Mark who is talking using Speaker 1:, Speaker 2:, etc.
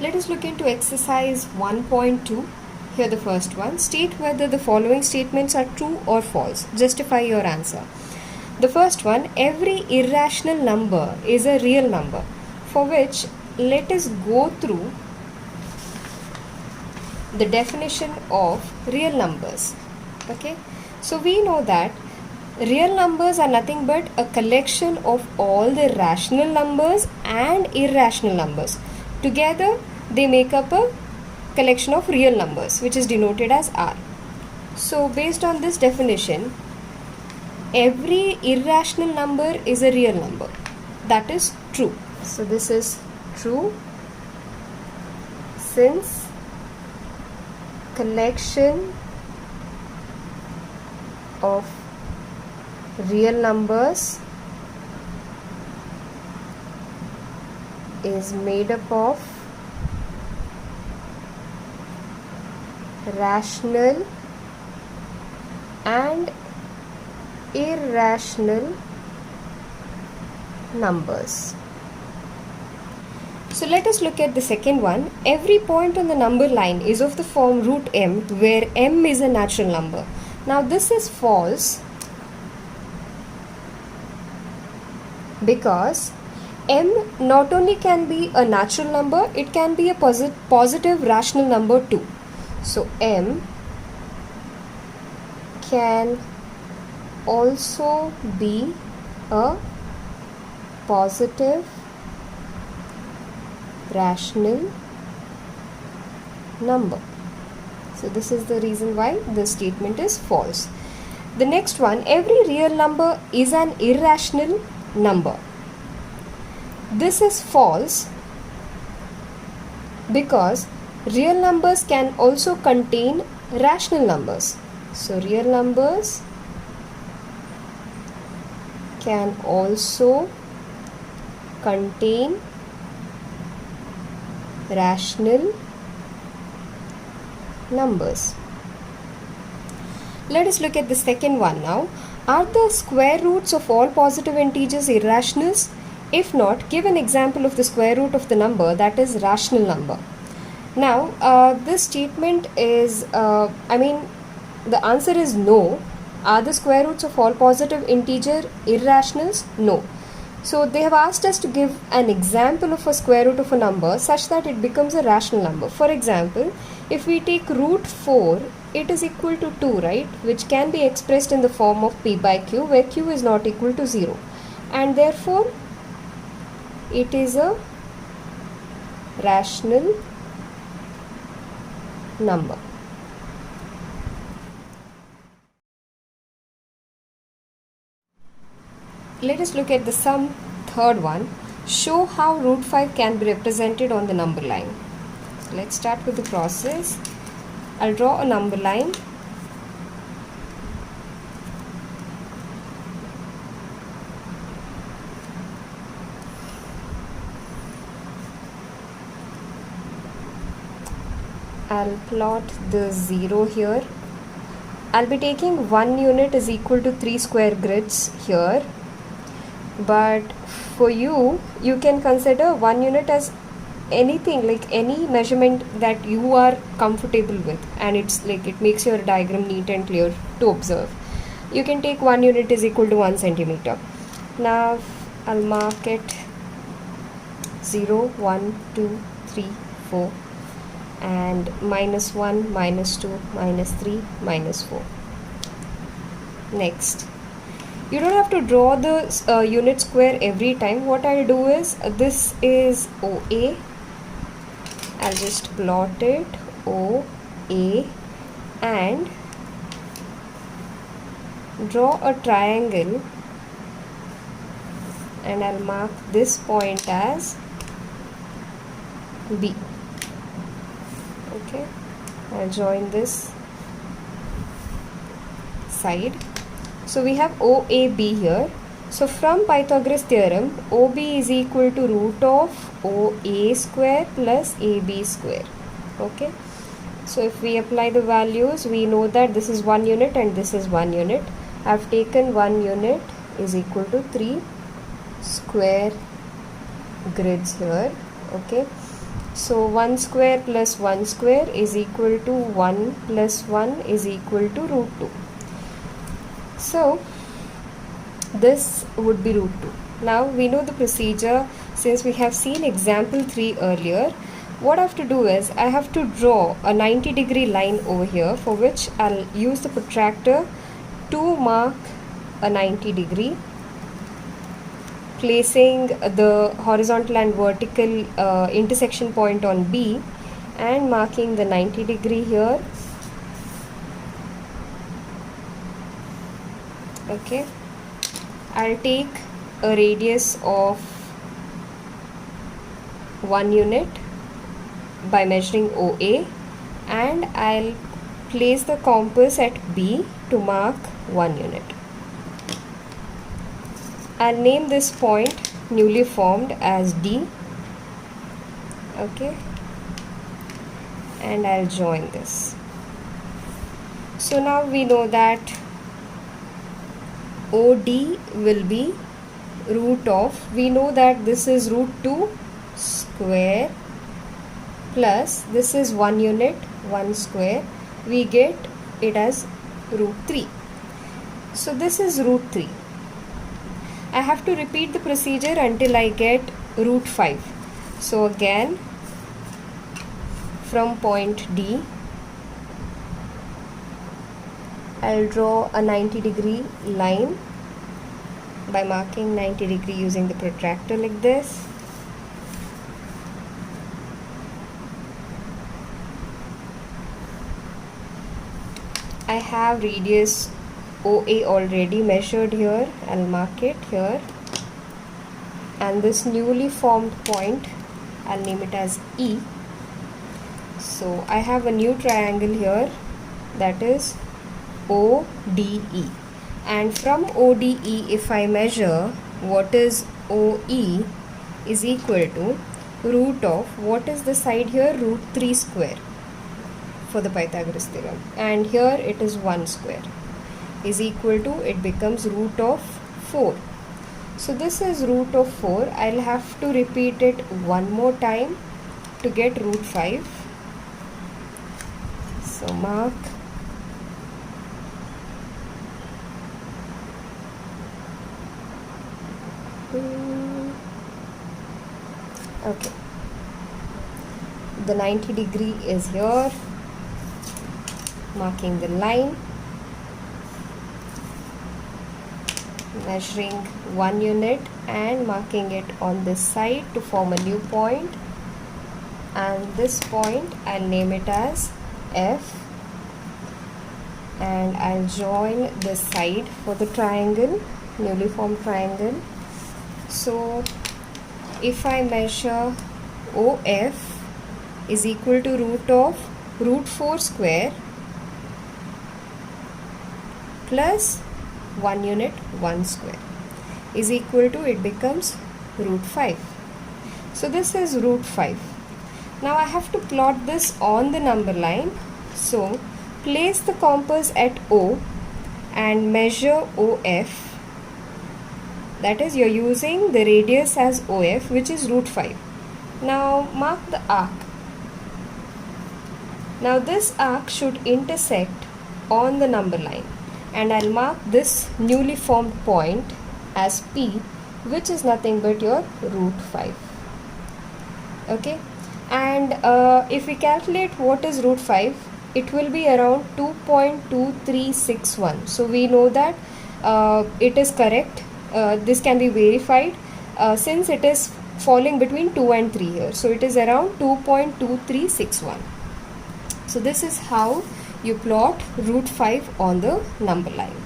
Speaker 1: Let us look into exercise 1.2. Here the first one. State whether the following statements are true or false. Justify your answer. The first one, every irrational number is a real number, for which let us go through the definition of real numbers. Okay, so we know that real numbers are nothing but a collection of all the rational numbers and irrational numbers. Together they make up a collection of real numbers, which is denoted as R. So based on this definition, every irrational number is a real number. That is true. So this is true, since collection of real numbers is made up of rational and irrational numbers. So let us look at the second one. Every point on the number line is of the form root m, where m is a natural number. Now this is false because m not only can be a natural number, it can be a positive rational number too. So m can also be a positive rational number. So this is the reason why this statement is false. The next one, every real number is an irrational number. This is false because real numbers can also contain rational numbers. So real numbers can also contain rational numbers. Let us look at the second one now. Are the square roots of all positive integers irrationals? If not, give an example of the square root of the number that is rational number. Now this statement is, the answer is no. Are the square roots of all positive integer irrationals? No. So they have asked us to give an example of a square root of a number such that it becomes a rational number. For example, if we take root 4, it is equal to 2, right? Which can be expressed in the form of p by q, where q is not equal to 0. And therefore, it is a rational number. Let us look at the third one. Show how root 5 can be represented on the number line. So let's start with the process. I'll draw a number line. I'll plot the 0 here. I'll be taking 1 unit is equal to 3 square grids here. But for you can consider 1 unit as anything, like any measurement that you are comfortable with, and it's like it makes your diagram neat and clear to observe. You can take 1 unit is equal to 1 centimeter. Now I'll mark it 0, 1, 2, 3, 4 and minus 1, minus 2, minus 3, minus 4. Next, you don't have to draw the unit square every time. What I'll do is, this is OA. I'll just plot it OA and draw a triangle, and I'll mark this point as B. Okay, I'll join this side. So we have OAB here. So from Pythagoras theorem, OB is equal to root of OA square plus AB square. Okay. So if we apply the values, we know that this is 1 unit and this is 1 unit. I have taken 1 unit is equal to 3 square grids here. Okay. So 1 square plus 1 square is equal to 1 plus 1 is equal to root 2. So this would be root 2. Now we know the procedure since we have seen example 3 earlier. What I have to do is I have to draw a 90-degree line over here, for which I'll use the protractor to mark a 90-degree, placing the horizontal and vertical intersection point on B and marking the 90-degree here. Okay, I'll take a radius of 1 unit by measuring OA, and I'll place the compass at B to mark 1 unit. I'll name this point newly formed as D. Okay, and I'll join this. So now we know that OD will be root of, we know that this is root 2 square plus this is 1 unit, 1 square, we get it as root 3. So this is root 3. I have to repeat the procedure until I get root 5. So again, from point D, I'll draw a 90-degree line by marking 90 degree using the protractor like this. I have radius OA already measured here. I'll mark it here, and this newly formed point, I'll name it as E. So I have a new triangle here, that is ODE, and from ODE if I measure, what is OE is equal to root of, what is the side here, root 3 square for the Pythagoras theorem, and here it is 1 square, is equal to, it becomes root of 4. So this is root of 4. I'll have to repeat it one more time to get root 5. So mark okay, the 90 degree is here, marking the line, measuring 1 unit and marking it on this side to form a new point, and this point I'll name it as F, and I'll join this side for the triangle, newly formed triangle. So if I measure OF is equal to root of root 4 square plus 1 unit 1 square is equal to, it becomes root 5. So this is root 5. Now I have to plot this on the number line. So place the compass at O and measure OF. That is, you're using the radius as OF, which is root 5. Now mark the arc. Now this arc should intersect on the number line, and I'll mark this newly formed point as P, which is nothing but your root 5. Okay, and if we calculate what is root 5, it will be around 2.2361. So we know that it is correct. This can be verified since it is falling between 2 and 3 here. So it is around 2.2361. So this is how you plot root 5 on the number line.